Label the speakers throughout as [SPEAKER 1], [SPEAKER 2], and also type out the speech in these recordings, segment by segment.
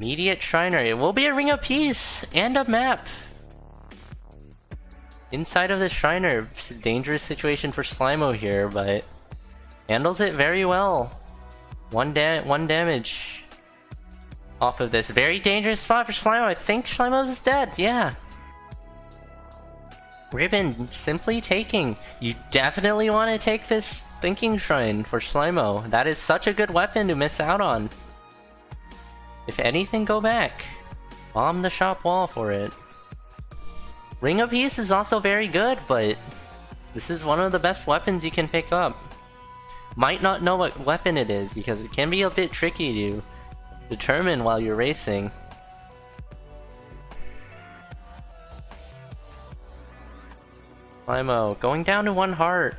[SPEAKER 1] Immediate Shriner. It will be a Ring of Peace and a map. Inside of the Shriner. It's a dangerous situation for Slimo here, but handles it very well. One damage off of this. Very dangerous spot for Slimo. I think Slimo's dead. Yeah. Ribbon simply taking. You definitely want to take this Thinking Shrine for Slimo. That is such a good weapon to miss out on. If anything, go back. Bomb the shop wall for it. Ring of Peace is also very good, but this is one of the best weapons you can pick up. Might not know what weapon it is because it can be a bit tricky to determine while you're racing. Slimo going down to 1 heart.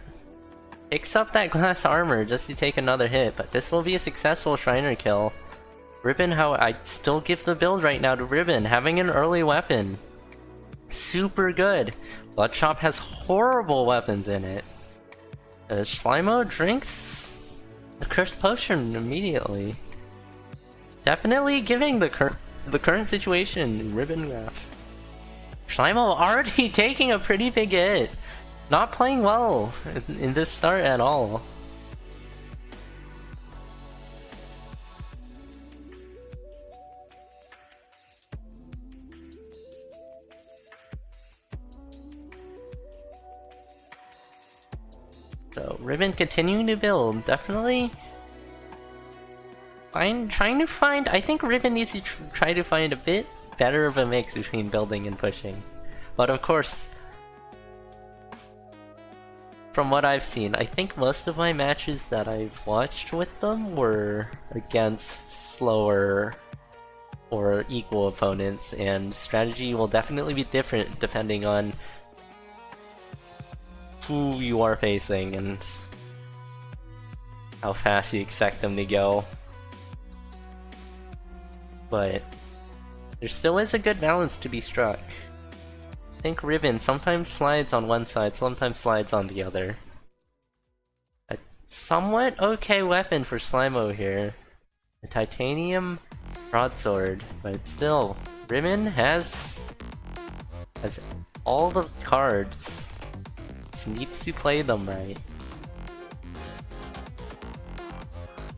[SPEAKER 1] Picks up that glass armor just to take another hit, but this will be a successful Shriner kill. Ribbon, how I still give the build right now to Ribbon, having an early weapon. Super good. Bloodshop has horrible weapons in it. Slimo drinks the Cursed Potion immediately. Definitely giving the current situation ribbongraph. Slimo already taking a pretty big hit. Not playing well in this start at all. So, Ribbon continuing to build, definitely trying to find, I think Ribbon needs to try to find a bit better of a mix between building and pushing. But of course, from what I've seen, I think most of my matches that I've watched with them were against slower or equal opponents, and strategy will definitely be different depending on who you are facing and how fast you expect them to go. But there still is a good balance to be struck. I think Ribbon sometimes slides on one side, sometimes slides on the other. A somewhat okay weapon for Slimo here. A titanium broadsword, but still, Ribbon has all the cards. Just needs to play them right.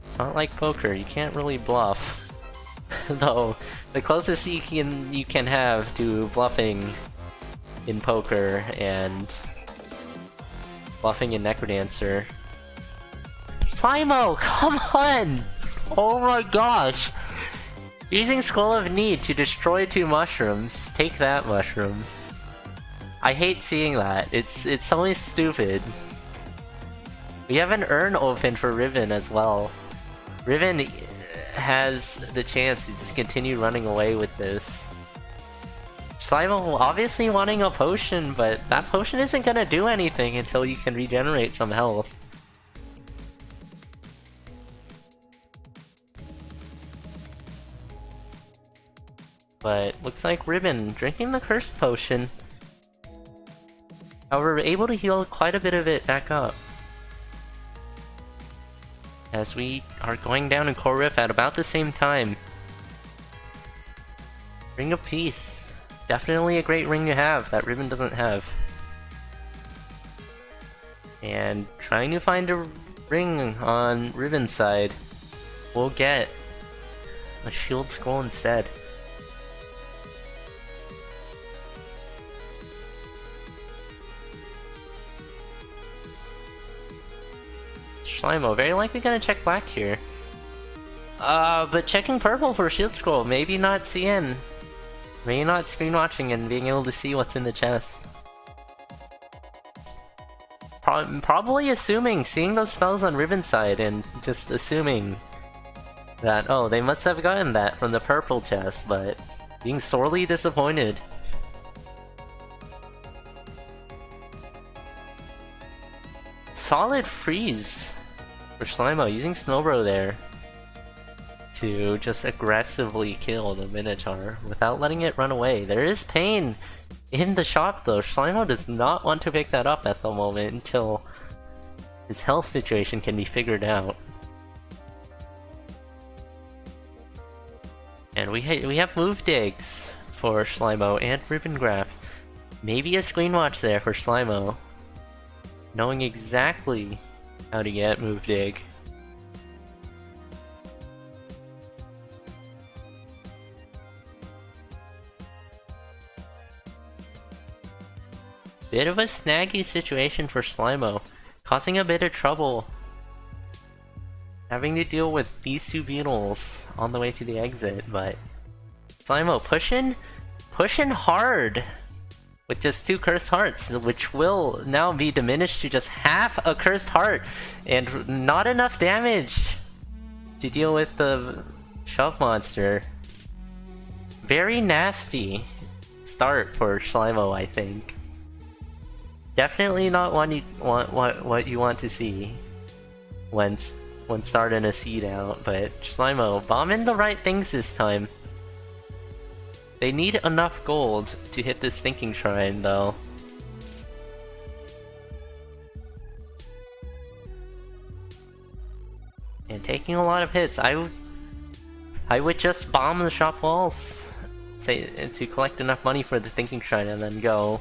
[SPEAKER 1] It's not like poker, you can't really bluff. Though, the closest you can have to bluffing in poker and bluffing in Necrodancer. Slimo, come on! Oh my gosh! Using Skull of Need to destroy 2 mushrooms. Take that, mushrooms. I hate seeing that. It's always stupid. We have an urn open for Ribbon as well. Ribbon has the chance to just continue running away with this. Slimo obviously wanting a potion, but that potion isn't gonna do anything until you can regenerate some health. But looks like Ribbon drinking the Cursed Potion. However, we're able to heal quite a bit of it back up. As we are going down in Core Rift at about the same time. Ring of Peace. Definitely a great ring to have that Ribbon doesn't have. And trying to find a ring on Ribbon's side. We'll get a shield scroll instead. Slimo, very likely gonna check black here. But checking purple for shield scroll, maybe not CN. Maybe not screen watching and being able to see what's in the chest. Probably assuming, seeing those spells on Ribbon's side and just assuming that, oh, they must have gotten that from the purple chest, but being sorely disappointed. Solid freeze for Slimo, using Snowbro there to just aggressively kill the Minotaur without letting it run away. There is pain in the shop though. Slimo does not want to pick that up at the moment until his health situation can be figured out. And we have move digs for Slimo and ribbongraph. Maybe a screen watch there for Slimo, knowing exactly how to get move dig. Bit of a snaggy situation for Slimo, causing a bit of trouble. Having to deal with these two beetles on the way to the exit, but Slimo pushing hard with just 2 cursed hearts, which will now be diminished to just half a cursed heart, and not enough damage to deal with the shove monster. Very nasty start for Slimo, I think. Definitely not what you want to see when starting a seed out, but Slimo bombing the right things this time. They need enough gold to hit this thinking shrine though. And taking a lot of hits. I would just bomb the shop walls, say, to collect enough money for the thinking shrine and then go.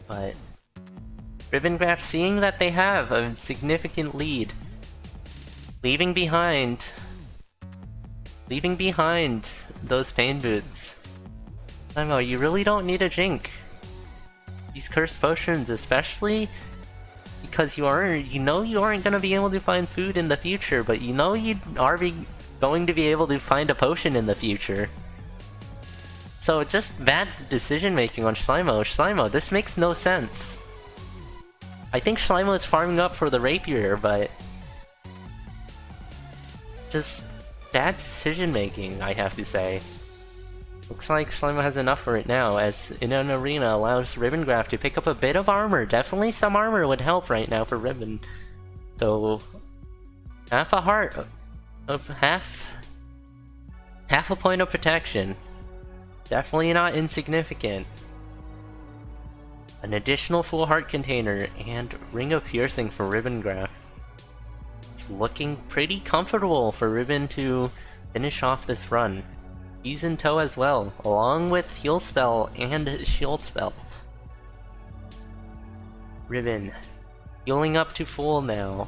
[SPEAKER 1] But ribbongraph, seeing that they have a significant lead, leaving behind those pain boots. Slimo, you really don't need a drink these cursed potions, especially because you know you aren't gonna be able to find food in the future, but you know you are going to be able to find a potion in the future. So just bad decision making on Slimo. Slimo, this makes no sense. I think Slimo is farming up for the rapier, but just bad decision making, I have to say. Looks like Slimo has enough for it now, as in an arena allows ribbongraph to pick up a bit of armor. Definitely some armor would help right now for ribbon. So half a heart of half a point of protection. Definitely not insignificant. An additional full heart container and ring of piercing for ribbongraph. It's looking pretty comfortable for Ribbon to finish off this run. He's in tow as well, along with heal spell and shield spell. Ribbon healing up to full now.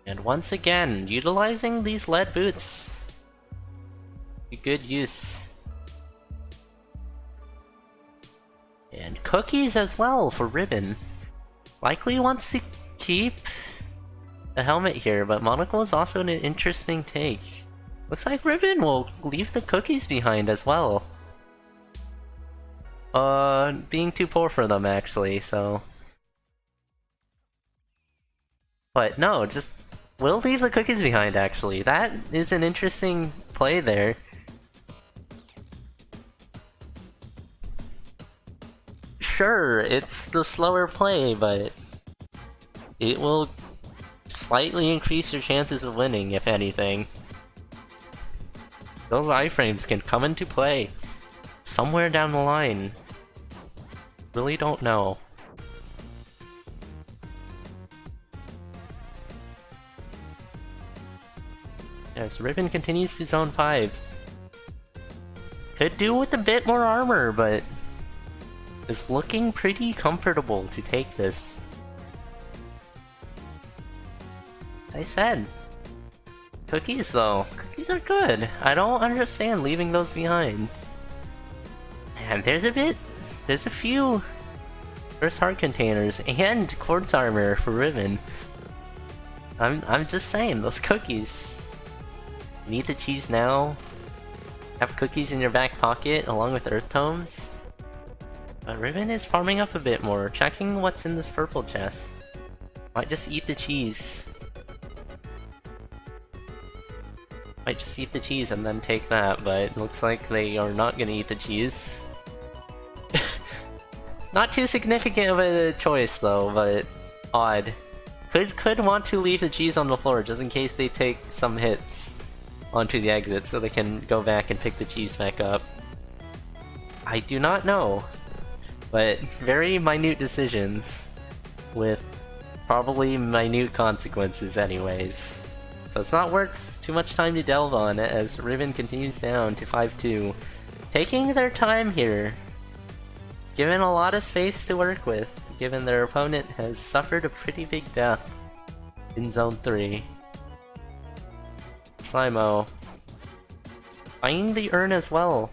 [SPEAKER 1] And once again, utilizing these lead boots to good use. And cookies as well for Ribbon. Likely wants to keep a helmet here, but monocle is also an interesting take. Looks like Ribbon will leave the cookies behind as well. Being too poor for them actually, so. But no, just we'll leave the cookies behind actually. That is an interesting play there. Sure, it's the slower play, but it will slightly increase your chances of winning, if anything. Those iframes can come into play somewhere down the line. Really don't know. As Ribbon continues to zone 5. Could do with a bit more armor, but is looking pretty comfortable to take this. As I said, cookies though. Cookies are good. I don't understand leaving those behind. And there's a few first heart containers and quartz armor for Ribbon. I'm just saying, those cookies. You need the cheese now. Have cookies in your back pocket along with earth tomes. But Ribbon is farming up a bit more, checking what's in this purple chest. Might just eat the cheese. Might just eat the cheese and then take that, but it looks like they are not gonna eat the cheese. Not too significant of a choice though, but odd. Could want to leave the cheese on the floor just in case they take some hits onto the exit so they can go back and pick the cheese back up. I do not know, but very minute decisions with probably minute consequences anyways. So it's not worth too much time to delve on it as Ribbon continues down to 5-2. Taking their time here. Given a lot of space to work with, given their opponent has suffered a pretty big death in Zone 3. Slimo finding the urn as well.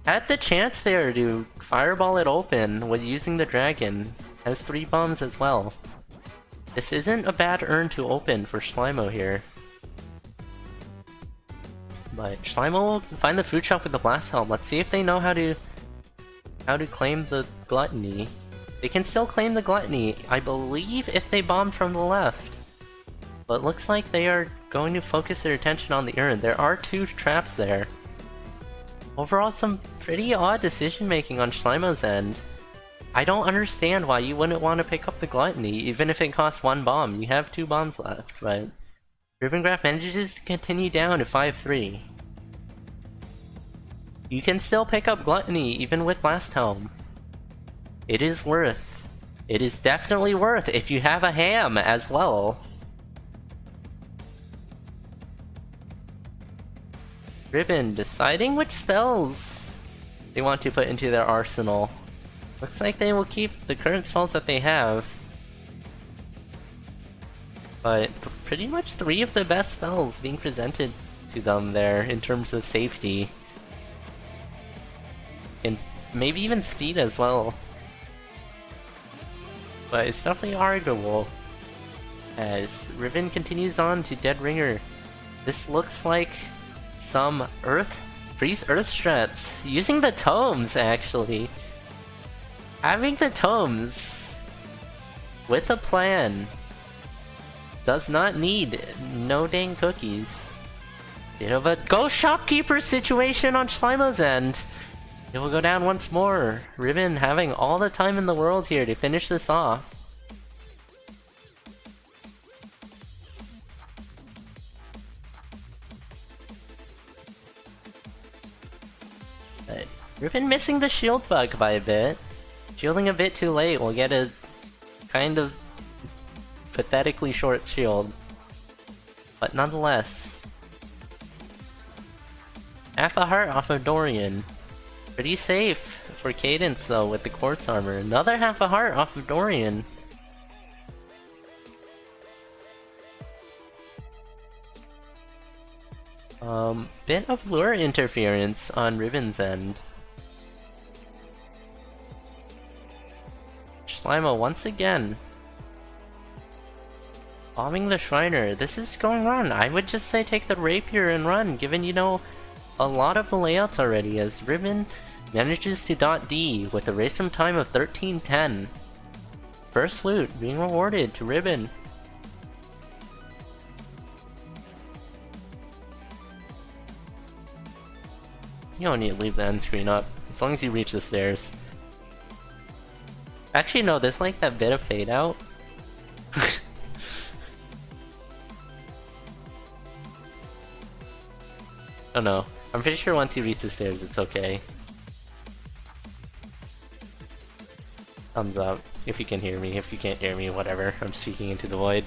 [SPEAKER 1] Had the chance there to fireball it open with using the dragon. Has 3 bombs as well. This isn't a bad urn to open for Slimo here. But Slimo will find the food shop with the blast helm. Let's see if they know how to claim the gluttony. They can still claim the gluttony, I believe, if they bomb from the left. But looks like they are going to focus their attention on the urn. There are 2 traps there. Overall, some pretty odd decision making on Slimo's end. I don't understand why you wouldn't want to pick up the gluttony, even if it costs 1 bomb. You have 2 bombs left, but ribbongraph manages to continue down to 5-3. You can still pick up gluttony even with blast helm. It is worth. It is definitely worth if you have a ham as well. Ribbon deciding which spells they want to put into their arsenal. Looks like they will keep the current spells that they have. But pretty much 3 of the best spells being presented to them there in terms of safety. And maybe even speed as well. But it's definitely arguable as Ribbon continues on to Dead Ringer. This looks like some freeze earth strats using the tomes actually. Having the tomes with a plan does not need no dang cookies. Bit of a ghost shopkeeper situation on Slimo's end. It will go down once more. Ribbon having all the time in the world here to finish this off. But Ribbon missing the shield bug by a bit. Shielding a bit too late will get a kind of pathetically short shield. But nonetheless. Half a heart off of Dorian. Pretty safe for Cadence though with the quartz armor. Another half a heart off of Dorian. Bit of lure interference on Ribbon's end. Slimo once again bombing the Shriner. This is going on. I would just say take the rapier and run, given you know a lot of the layouts already, as Ribbon manages to dot D with a race from time of 13:10. First loot being rewarded to Ribbon. You don't need to leave the end screen up, as long as you reach the stairs. Actually no, there's like that bit of fade out. Oh no, I'm pretty sure once you reach the stairs it's okay. Thumbs up, if you can hear me. If you can't hear me, whatever. I'm speaking into the void.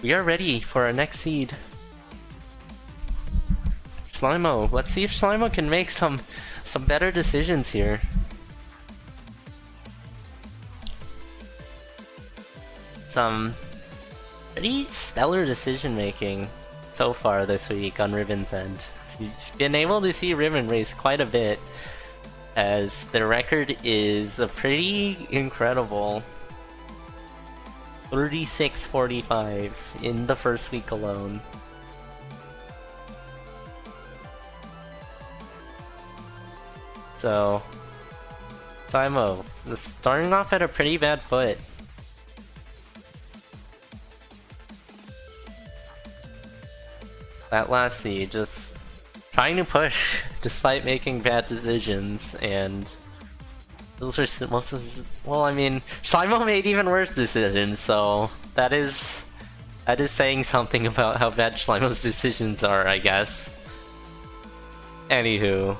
[SPEAKER 1] We are ready for our next seed. Slimo. Let's see if Slimo can make some better decisions here. Some pretty stellar decision making so far this week on Ribbon's end. We've been able to see Ribbon race quite a bit, as their record is a pretty incredible 36-45 in the first week alone. So, Slimo, just starting off at a pretty bad foot. That last seed, just trying to push despite making bad decisions, and those are most of, well, I mean, Slimo made even worse decisions, so that is saying something about how bad Slimo's decisions are, I guess. Anywho.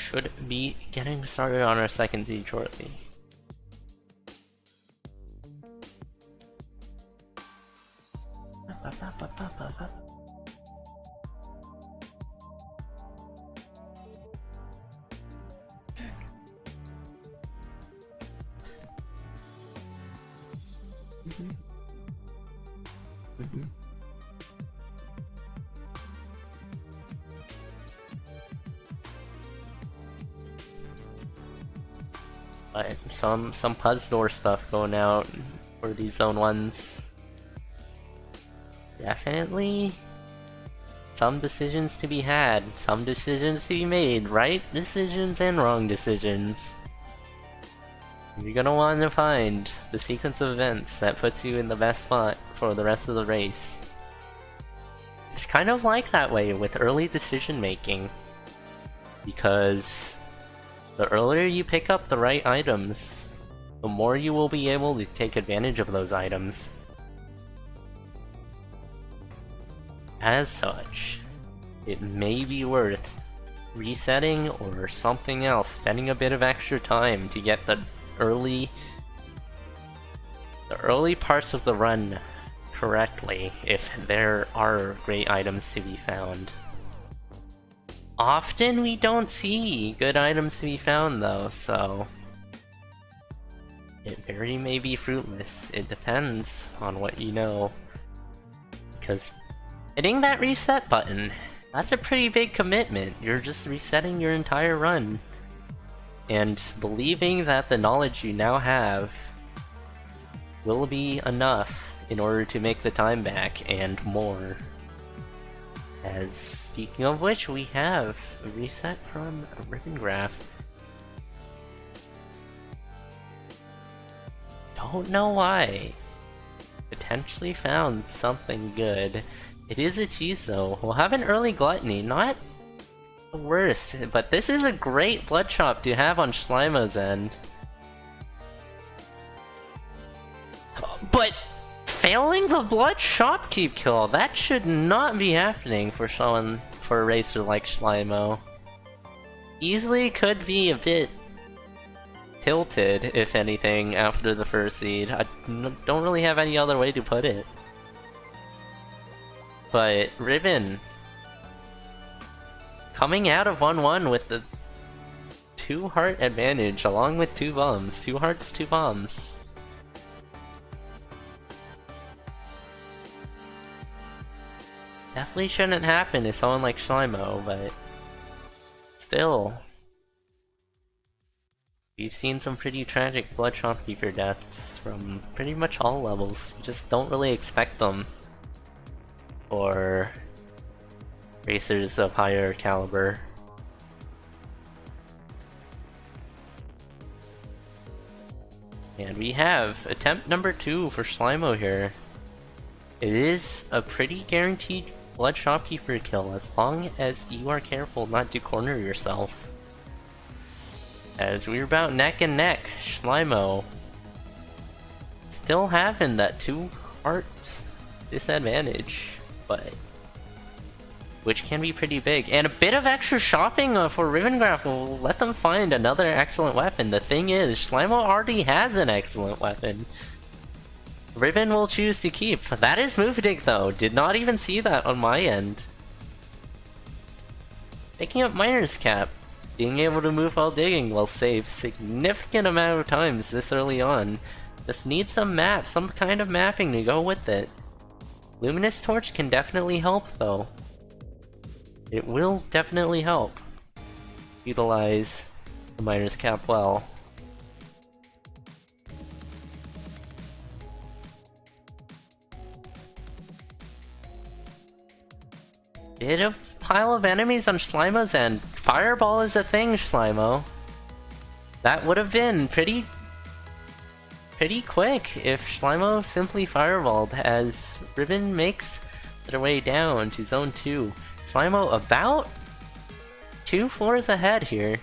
[SPEAKER 1] should be getting started on our second seed shortly. But some CoNDOR stuff going out for these zone 1s. Definitely some decisions to be had, some decisions to be made, right decisions and wrong decisions. You're gonna want to find the sequence of events that puts you in the best spot for the rest of the race. It's kind of like that way with early decision making, because the earlier you pick up the right items, the more you will be able to take advantage of those items. As such, it may be worth resetting or something else, spending a bit of extra time to get the early parts of the run correctly if there are great items to be found. Often we don't see good items to be found though, so it very may be fruitless. It depends on what you know. Because hitting that reset button, that's a pretty big commitment. You're just resetting your entire run. And believing that the knowledge you now have will be enough in order to make the time back and more. As speaking of which, we have a reset from ribbongraph. Don't know why. Potentially found something good. It is a cheese though. We'll have an early gluttony, not the worst, but this is a great blood chop to have on Slimo's end. But failing the blood shopkeep kill, that should not be happening for a racer like Slimo. Easily could be a bit tilted, if anything, after the first seed. I don't really have any other way to put it. But Ribbon coming out of 1-1 with the 2 heart advantage along with 2 bombs. 2 hearts, 2 bombs. Definitely shouldn't happen to someone like Slimo, but still. We've seen some pretty tragic blood shopkeeper deaths from pretty much all levels. We just don't really expect them for racers of higher caliber. And we have attempt number 2 for Slimo here. It is a pretty guaranteed blood shopkeeper kill as long as you are careful not to corner yourself. As we're about neck and neck, Slimo still having that 2 hearts disadvantage, but which can be pretty big. And a bit of extra shopping for ribbongraph will let them find another excellent weapon. The thing is, Slimo already has an excellent weapon. Ribbon will choose to keep. That is move dig though. Did not even see that on my end. Picking up miner's cap. Being able to move while digging will save significant amount of times this early on. Just need some map, some kind of mapping to go with it. Luminous torch can definitely help though. It will definitely help. Utilize the miner's cap well. Bit of pile of enemies on Slimo's end. Fireball is a thing, Slimo. That would have been pretty quick if Slimo simply fireballed as Ribbon makes their way down to zone 2. Slimo about 2 floors ahead here.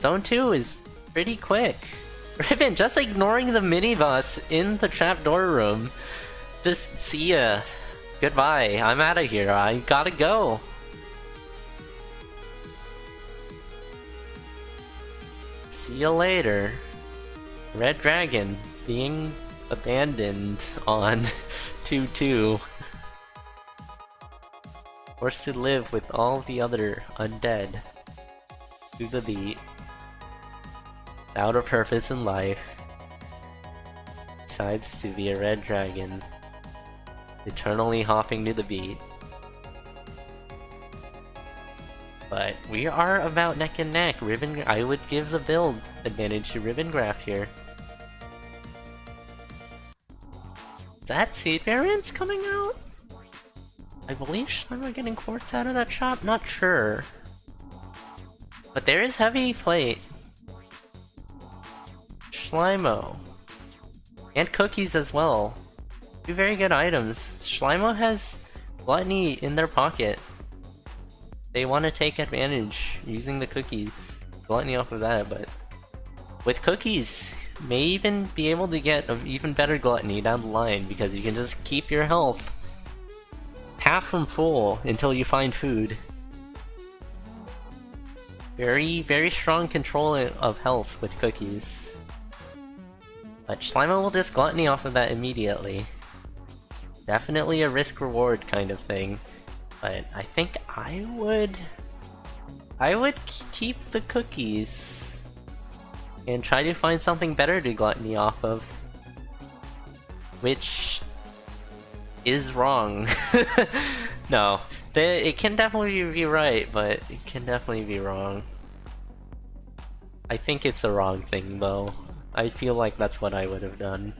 [SPEAKER 1] Zone 2 is pretty quick. Ribbon just ignoring the mini-boss in the trapdoor room. Just see ya. Goodbye, I'm out of here, I gotta go. See you later. Red Dragon being abandoned on 2-2. Forced to live with all the other undead. To the beat. Without a purpose in life. Decides to be a red dragon. Eternally hopping to the beat. But we are about neck and neck. I would give the build advantage to ribbongraph here. Is that seed variants coming out? I believe Slimo getting quartz out of that shop? Not sure. But there is heavy plate. Slimo. And cookies as well. Two very good items. Slimo has gluttony in their pocket. They want to take advantage using the cookies. Gluttony off of that, but with cookies, may even be able to get an even better gluttony down the line because you can just keep your health half from full until you find food. Very, very strong control of health with cookies. But Slimo will just gluttony off of that immediately. Definitely a risk-reward kind of thing. But I think I would keep the cookies and try to find something better to gluttony off of. Which is wrong. No, it can definitely be right, but it can definitely be wrong. I think it's a wrong thing though. I feel like that's what I would have done.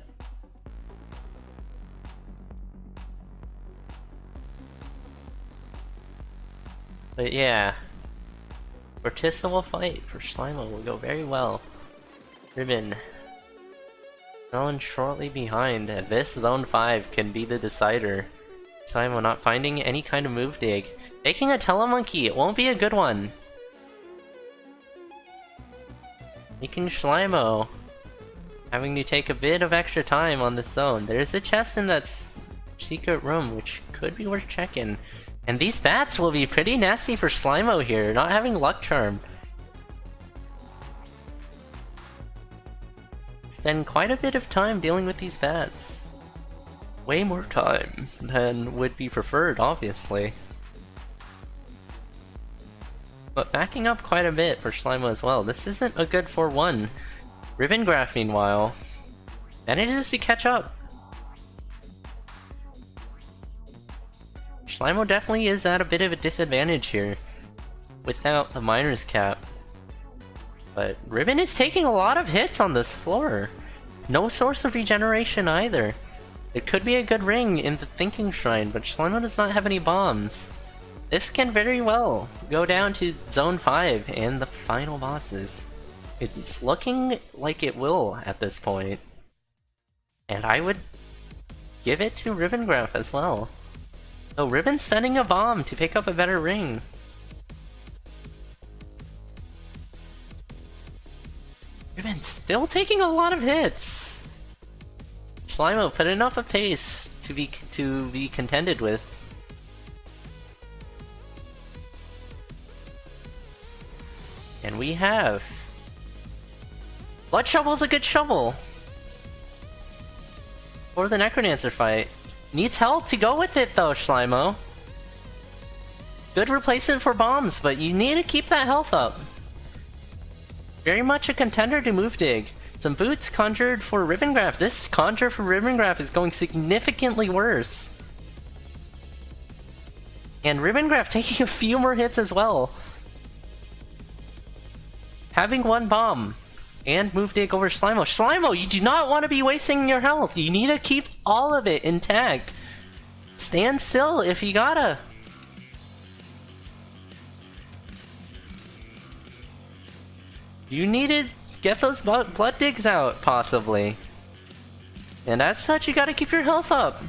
[SPEAKER 1] But yeah, Vortissa fight for Slimo will go very well. Ribbon. Melon shortly behind, and this Zone 5 can be the decider. Slimo not finding any kind of move dig. Taking a Telemonkey, it won't be a good one. Making Slimo having to take a bit of extra time on this zone. There's a chest in that secret room, which could be worth checking. And these bats will be pretty nasty for Slimo here, not having Luck Charm. Spend quite a bit of time dealing with these bats. Way more time than would be preferred, obviously. But backing up quite a bit for Slimo as well. This isn't a good 4-1. Ribbongraph, meanwhile, manages to catch up. Slimo definitely is at a bit of a disadvantage here, without the miner's cap. But Ribbon is taking a lot of hits on this floor. No source of regeneration either. It could be a good ring in the Thinking Shrine, but Slimo does not have any bombs. This can very well go down to Zone 5 and the final bosses. It's looking like it will at this point. And I would give it to Ribbongraph as well. So Ribbon's spending a bomb to pick up a better ring. Ribbon's still taking a lot of hits. Slimo putting up a pace to be contended with. And we have Blood Shovel's a good shovel for the Necrodancer fight. Needs help to go with it though, Slimo. Good replacement for bombs, but you need to keep that health up. Very much a contender to move dig. Some boots conjured for Ribbongraph. This conjure for Ribbongraph is going significantly worse. And Ribbongraph taking a few more hits as well. Having one bomb and move dig over Slimo. Slimo, you do not want to be wasting your health. You need to keep all of it intact. Stand still if you gotta. You need to get those blood digs out, possibly. And as such, you gotta keep your health up.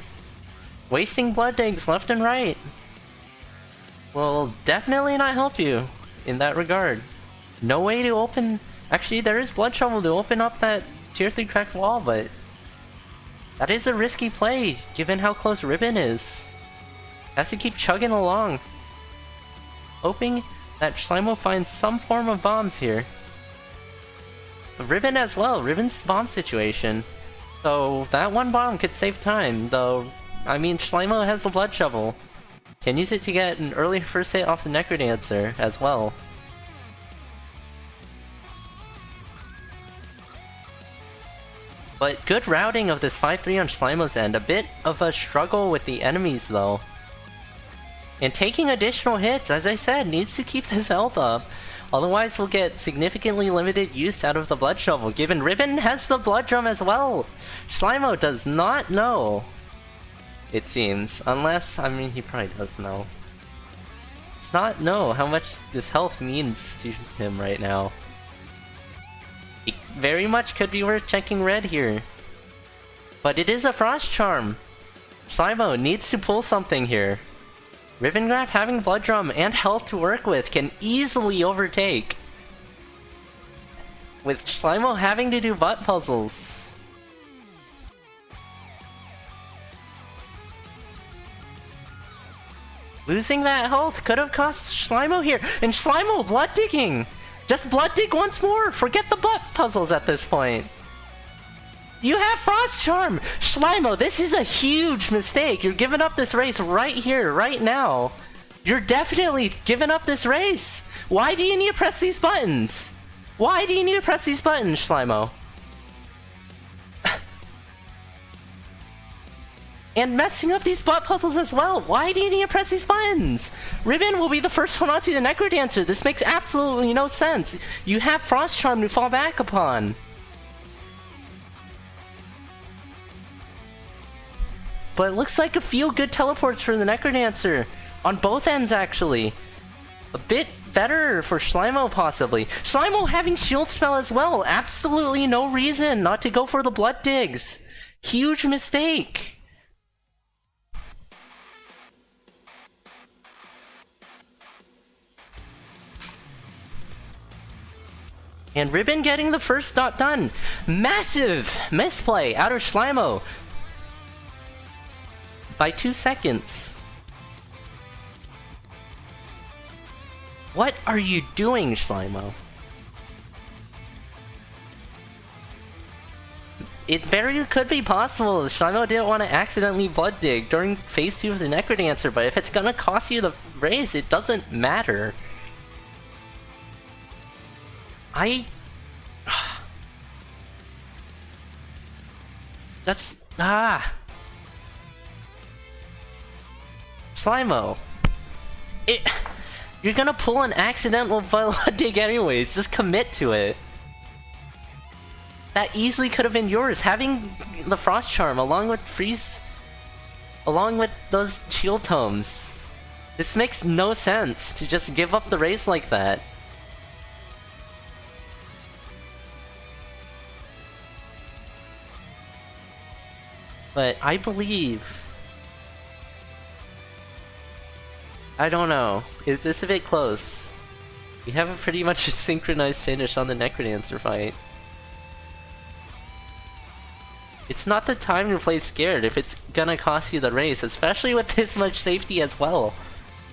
[SPEAKER 1] Wasting blood digs left and right will definitely not help you in that regard. No way to open... Actually, there is Blood Shovel to open up that tier 3 cracked wall, but that is a risky play, given how close Ribbon is. Has to keep chugging along. Hoping that Slimo finds some form of bombs here. Ribbon as well. Ribbon's bomb situation. So that one bomb could save time, though. I mean, Slimo has the blood shovel. Can use it to get an early first hit off the Necrodancer as well. But good routing of this 5-3 on Slimo's end. A bit of a struggle with the enemies though. And taking additional hits, as I said, needs to keep this health up. Otherwise we'll get significantly limited use out of the blood shovel, given Ribbon has the blood drum as well. Slimo does not know, it seems. Unless, I mean, he probably does know. Does not know how much this health means to him right now. It very much could be worth checking red here. But it is a Frost Charm. Slimo needs to pull something here. Ribbongraph having Blood Drum and health to work with can easily overtake. With Slimo having to do butt puzzles. Losing that health could have cost Slimo here. And Slimo blood digging! Just blood dig once more! Forget the butt puzzles at this point! You have Frost Charm! Slimo, this is a huge mistake! You're giving up this race right here, right now! You're definitely giving up this race! Why do you need to press these buttons? Why do you need to press these buttons, Slimo? And messing up these butt puzzles as well. Why do you need to press these buttons? Ribbon will be the first one onto the Necrodancer. This makes absolutely no sense. You have Frost Charm to fall back upon. But it looks like a feel-good teleports for the Necrodancer. On both ends, actually. A bit better for Slimo, possibly. Slimo having Shield Spell as well. Absolutely no reason not to go for the Blood Digs. Huge mistake. And Ribbon getting the first dot done. Massive misplay out of Slimo. By 2 seconds. What are you doing, Slimo? It very could be possible that Slimo didn't want to accidentally blood dig during phase 2 of the Necrodancer, but if it's gonna cost you the race, it doesn't matter. That's... Slimo. You're gonna pull an accidental blood dig anyways, just commit to it. That easily could have been yours, having the Frost Charm along with Freeze... along with those Shield Tomes. This makes no sense to just give up the race like that. But I believe... I don't know. Is this a bit close? We have a pretty much a synchronized finish on the Necrodancer fight. It's not the time to play scared if it's gonna cost you the race, especially with this much safety as well.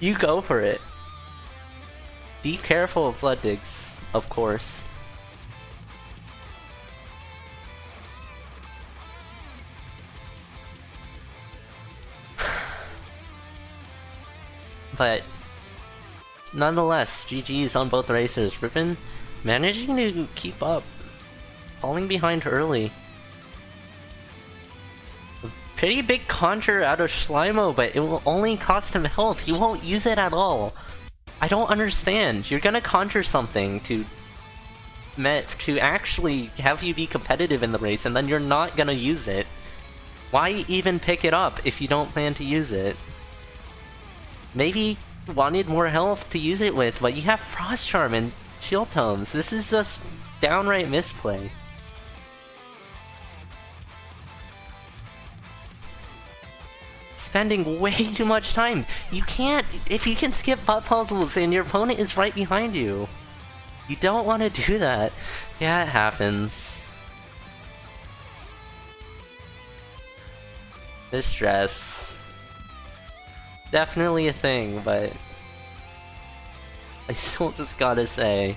[SPEAKER 1] You go for it. Be careful of blood digs, of course. But nonetheless, GG's on both racers. Ribbon managing to keep up, falling behind early. A pretty big conjure out of Slimo, but it will only cost him health. He won't use it at all. I don't understand. You're gonna conjure something to actually have you be competitive in the race, and then you're not gonna use it. Why even pick it up if you don't plan to use it? Maybe wanted more health to use it with, but you have Frost Charm and Shield Tomes. This is just downright misplay. Spending way too much time. You can't, if you can skip butt puzzles and your opponent is right behind you. You don't want to do that. Yeah, it happens. The stress. Definitely a thing, but I still just gotta say,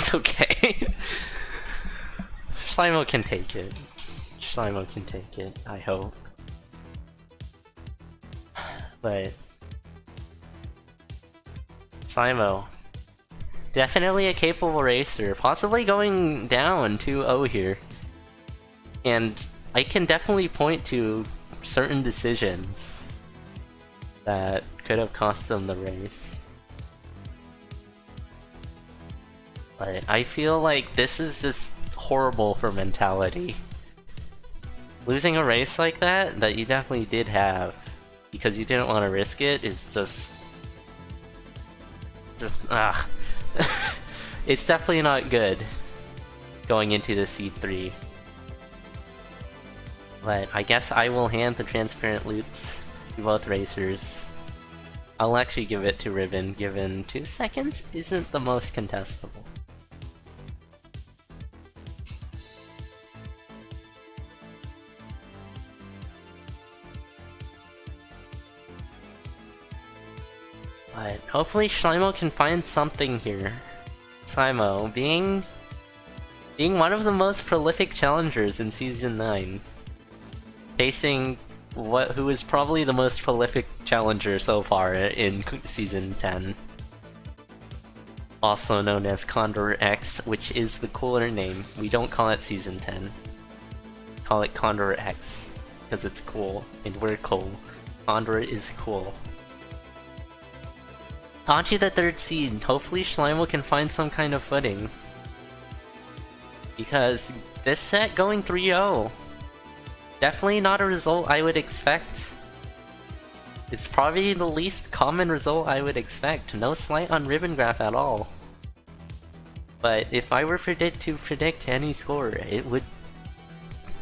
[SPEAKER 1] It's okay. Slimo can take it. Slimo can take it, I hope. But Slimo, definitely a capable racer, possibly going down 2-0 here. And I can definitely point to certain decisions that could have cost them the race. But I feel like this is just horrible for mentality. Losing a race like that you definitely did have, because you didn't want to risk it, is just it's definitely not good going into the C3. But I guess I will hand the transparent loots to both racers. I'll actually give it to Ribbon, given 2 seconds isn't the most contestable. But hopefully Slimo can find something here. Slimo, being one of the most prolific challengers in Season 9. Facing who is probably the most prolific challenger so far in Season 10. Also known as CoNDOR X, which is the cooler name. We don't call it Season 10. We call it CoNDOR X, because it's cool, and we're cool. CoNDOR is cool. On to the 3rd seed. Hopefully Slimo can find some kind of footing. Because this set going 3-0. Definitely not a result I would expect. It's probably the least common result I would expect. No slight on ribbongraph at all. But if I were to predict any score, it would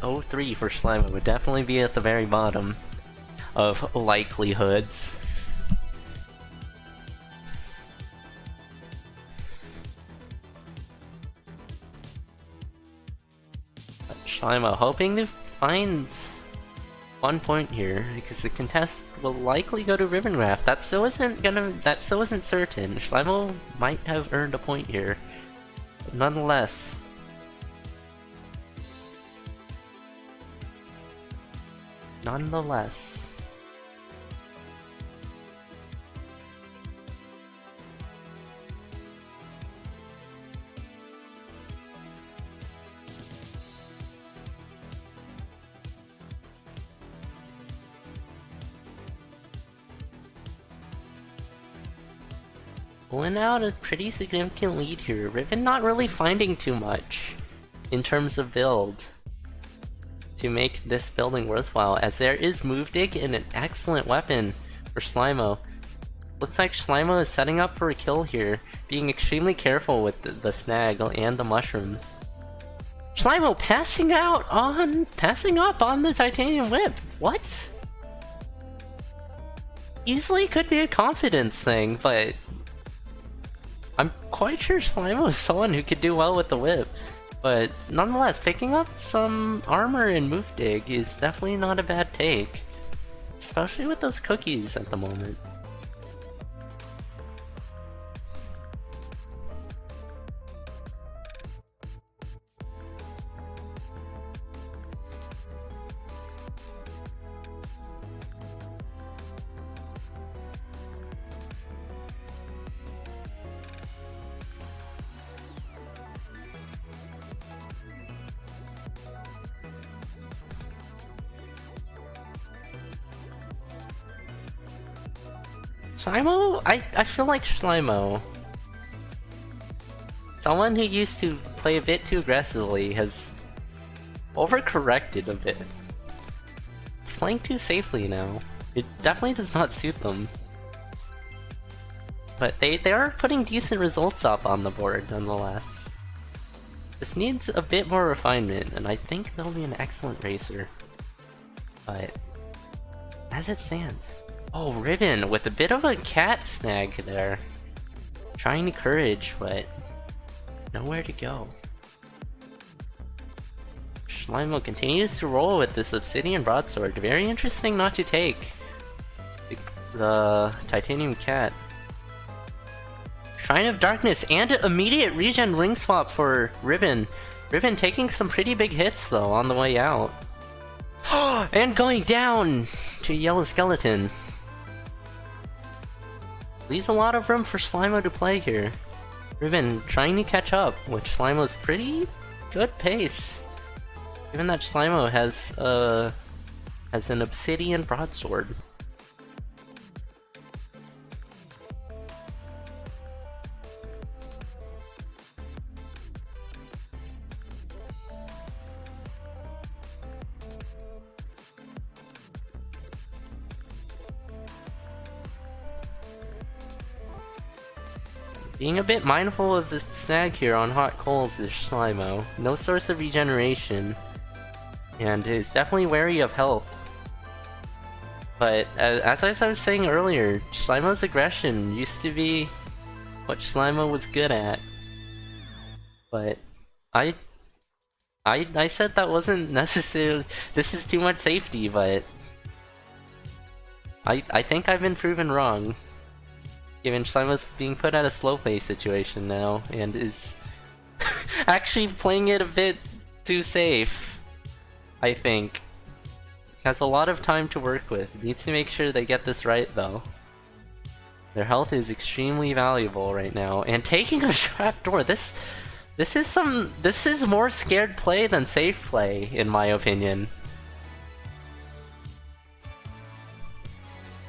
[SPEAKER 1] 0-3 for Slimo. It would definitely be at the very bottom of likelihoods. Slimo hoping to find 1 point here, because the contest will likely go to ribbongraph. That still isn't certain. Slimo might have earned a point here, but nonetheless. Pulling out a pretty significant lead here. Ribbon not really finding too much in terms of build to make this building worthwhile, as there is Move Dig and an excellent weapon for Slimo. Looks like Slimo is setting up for a kill here, being extremely careful with the snag and the mushrooms. Slimo passing up on the titanium whip. What? Easily could be a confidence thing, but I'm quite sure Slimo is someone who could do well with the whip. But nonetheless, picking up some armor and Move Dig is definitely not a bad take. Especially with those cookies at the moment. Slimo? I feel like Slimo, someone who used to play a bit too aggressively, has overcorrected a bit. It's playing too safely now. It definitely does not suit them. But they are putting decent results up on the board nonetheless. This needs a bit more refinement, and I think they'll be an excellent racer. But as it stands. Oh, Ribbon with a bit of a cat snag there. Trying to courage, but nowhere to go. Slimo continues to roll with this Obsidian Broadsword. Very interesting not to take the Titanium Cat. Shrine of Darkness and immediate regen ring swap for Ribbon. Ribbon taking some pretty big hits though on the way out. And going down to Yellow Skeleton. Leaves a lot of room for Slimo to play here. Ribbon trying to catch up, which Slimo's pretty good pace. Given that Slimo has an obsidian broadsword. Being a bit mindful of the snag here on hot coals is Slimo. No source of regeneration, and is definitely wary of health. But as I was saying earlier, Slimo's aggression used to be what Slimo was good at. But I said that wasn't necessarily. This is too much safety, but I think I've been proven wrong. Given Slimo's being put at a slow play situation now, and is actually playing it a bit too safe, I think. Has a lot of time to work with. Needs to make sure they get this right though. Their health is extremely valuable right now, and taking a trapdoor, this is more scared play than safe play, in my opinion.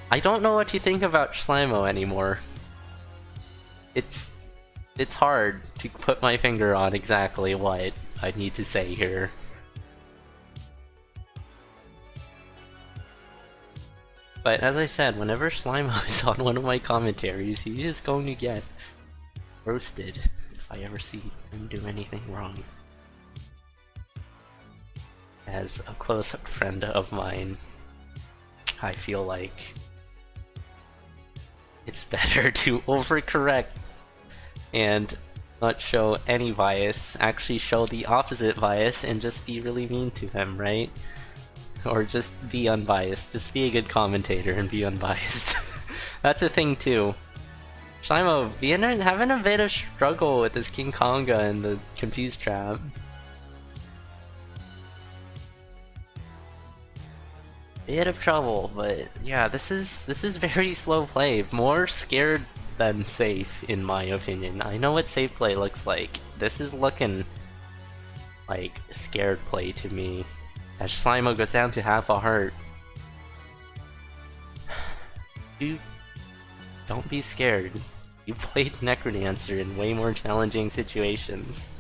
[SPEAKER 1] I don't know what you think about Slimo anymore. It's hard to put my finger on exactly what I need to say here. But as I said, whenever Slimo is on one of my commentaries, he is going to get roasted if I ever see him do anything wrong. As a close friend of mine, I feel like it's better to overcorrect and not show any bias, actually show the opposite bias and just be really mean to him, right? Or just be unbiased. Just be a good commentator and be unbiased. That's a thing too. Slimo, having a bit of struggle with this King Konga and the Confused Trap. Bit of trouble, but yeah, this is very slow play. More scared than safe, in my opinion. I know what safe play looks like. This is looking like scared play to me. As Slimo goes down to half a heart. Dude, don't be scared. You played Necrodancer in way more challenging situations.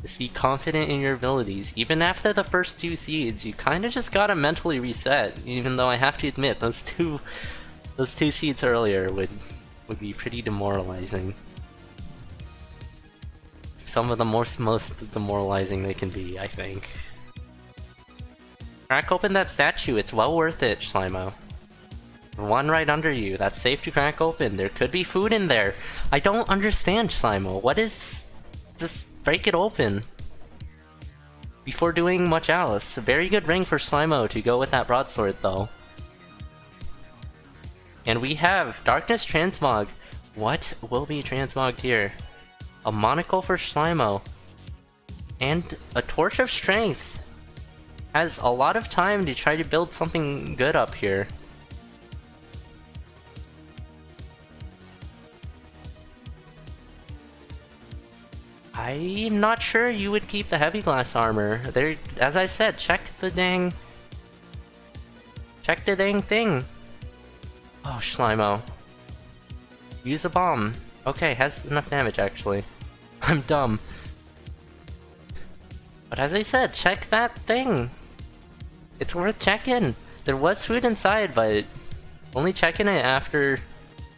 [SPEAKER 1] Just be confident in your abilities. Even after the first 2 seeds, you kinda just gotta mentally reset, even though I have to admit, those two seeds earlier would be pretty demoralizing. Some of the most demoralizing they can be, I think. Crack open that statue, it's well worth it, Slimo. One right under you, that's safe to crack open. There could be food in there. I don't understand, Slimo. What is... Just break it open before doing much else. A very good ring for Slimo to go with that broadsword though. And we have Darkness Transmog. What will be transmogged here? A monocle for Slimo. And a Torch of Strength. Has a lot of time to try to build something good up here. I'm not sure you would keep the heavy glass armor. There, as I said, check the dang thing. Oh, Slimo. Use a bomb. Okay, has enough damage actually. I'm dumb. But as I said, check that thing. It's worth checking. There was food inside, but only checking it after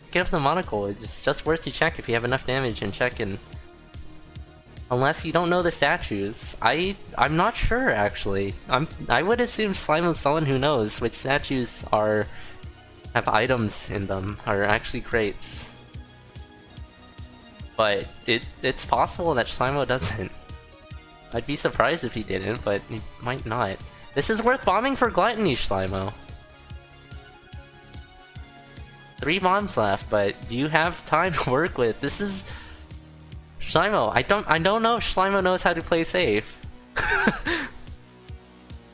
[SPEAKER 1] picking up the monocle. It's just worth to check if you have enough damage and checking. Unless you don't know the statues. I'm not sure actually. I would assume Slimo's someone who knows which statues have items in them, are actually crates. But it's possible that Slimo doesn't. I'd be surprised if he didn't, but he might not. This is worth bombing for Gluttony, Slimo. 3 bombs left, but you have time to work with. This is Slimo. I don't know if Slimo knows how to play safe.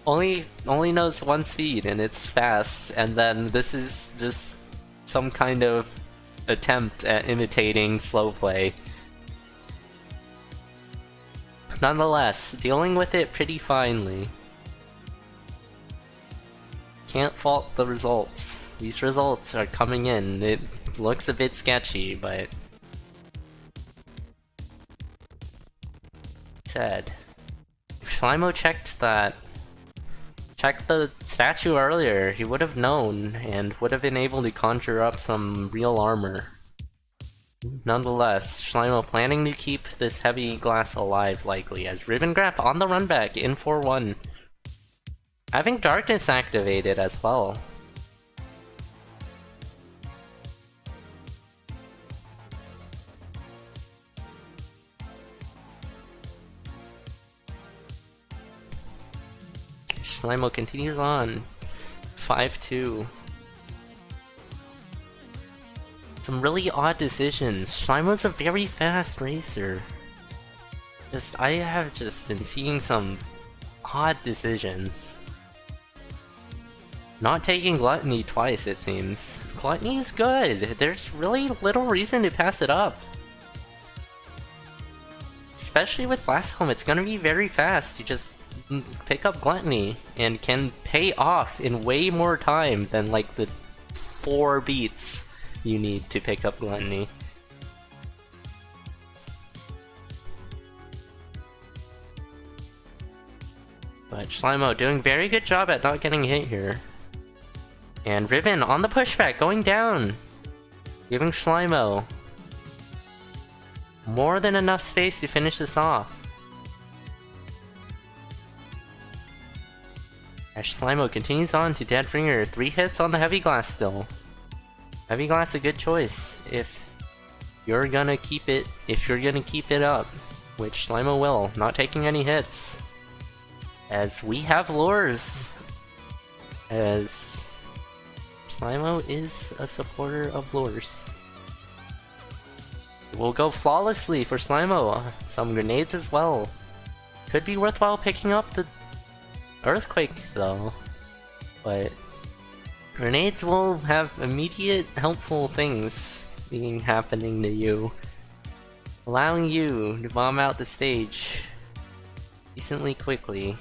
[SPEAKER 1] only knows one speed, and it's fast. And then this is just some kind of attempt at imitating slow play. Nonetheless, dealing with it pretty finely. Can't fault the results. These results are coming in. It looks a bit sketchy, but said. If Slimo checked the statue earlier, he would have known and would have been able to conjure up some real armor. Nonetheless, Slimo planning to keep this heavy glass alive likely, as ribbongraph on the run back in 4-1. Having darkness activated as well. Slimo continues on. 5-2. Some really odd decisions. Slimo's a very fast racer. I have just been seeing some odd decisions. Not taking Gluttony twice, it seems. Gluttony's good. There's really little reason to pass it up. Especially with Blast Home, it's gonna be very fast. You just pick up Gluttony and can pay off in way more time than like the 4 beats you need to pick up Gluttony. But Slimo doing very good job at not getting hit here. And Ribbon on the pushback, going down. Giving Slimo more than enough space to finish this off. As Slimo continues on to Dead Ringer, 3 hits on the heavy glass still. Heavy glass a good choice if you're gonna keep it up, which Slimo will, not taking any hits. As we have lures, as Slimo is a supporter of lures. It will go flawlessly for Slimo. Some grenades as well. Could be worthwhile picking up the Earthquake though, but grenades will have immediate helpful things happening to you, allowing you to bomb out the stage decently quickly.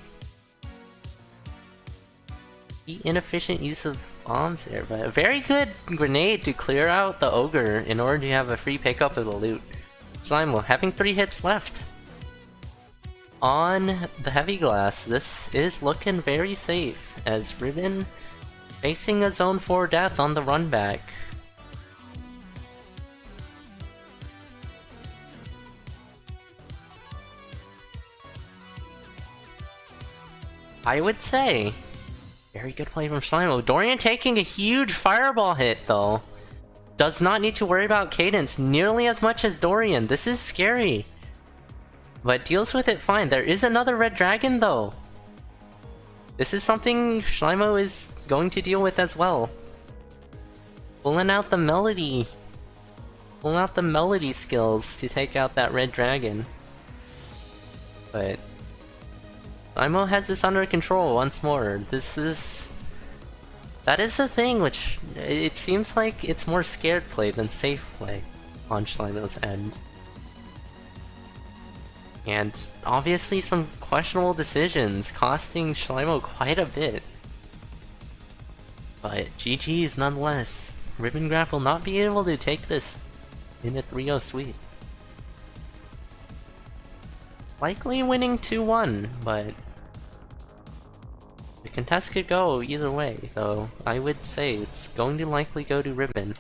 [SPEAKER 1] The inefficient use of bombs there, but a very good grenade to clear out the ogre in order to have a free pickup of the loot. Slimo having 3 hits left. On the heavy glass, this is looking very safe, as Ribbon facing a zone 4 death on the run back. I would say, very good play from Slimo. Dorian taking a huge fireball hit though. Does not need to worry about cadence nearly as much as Dorian. This is scary. But deals with it fine. There is another red dragon though. This is something Slimo is going to deal with as well. Pulling out the melody. Pulling out the melody skills to take out that red dragon. But Slimo has this under control once more. That is the thing, which it seems like it's more scared play than safe play on Slimo's end. And obviously some questionable decisions, costing Slimo quite a bit. But GG's nonetheless. ribbongraph will not be able to take this in a 3-0 sweep. Likely winning 2-1, but the contest could go either way, though I would say it's going to likely go to Ribbon.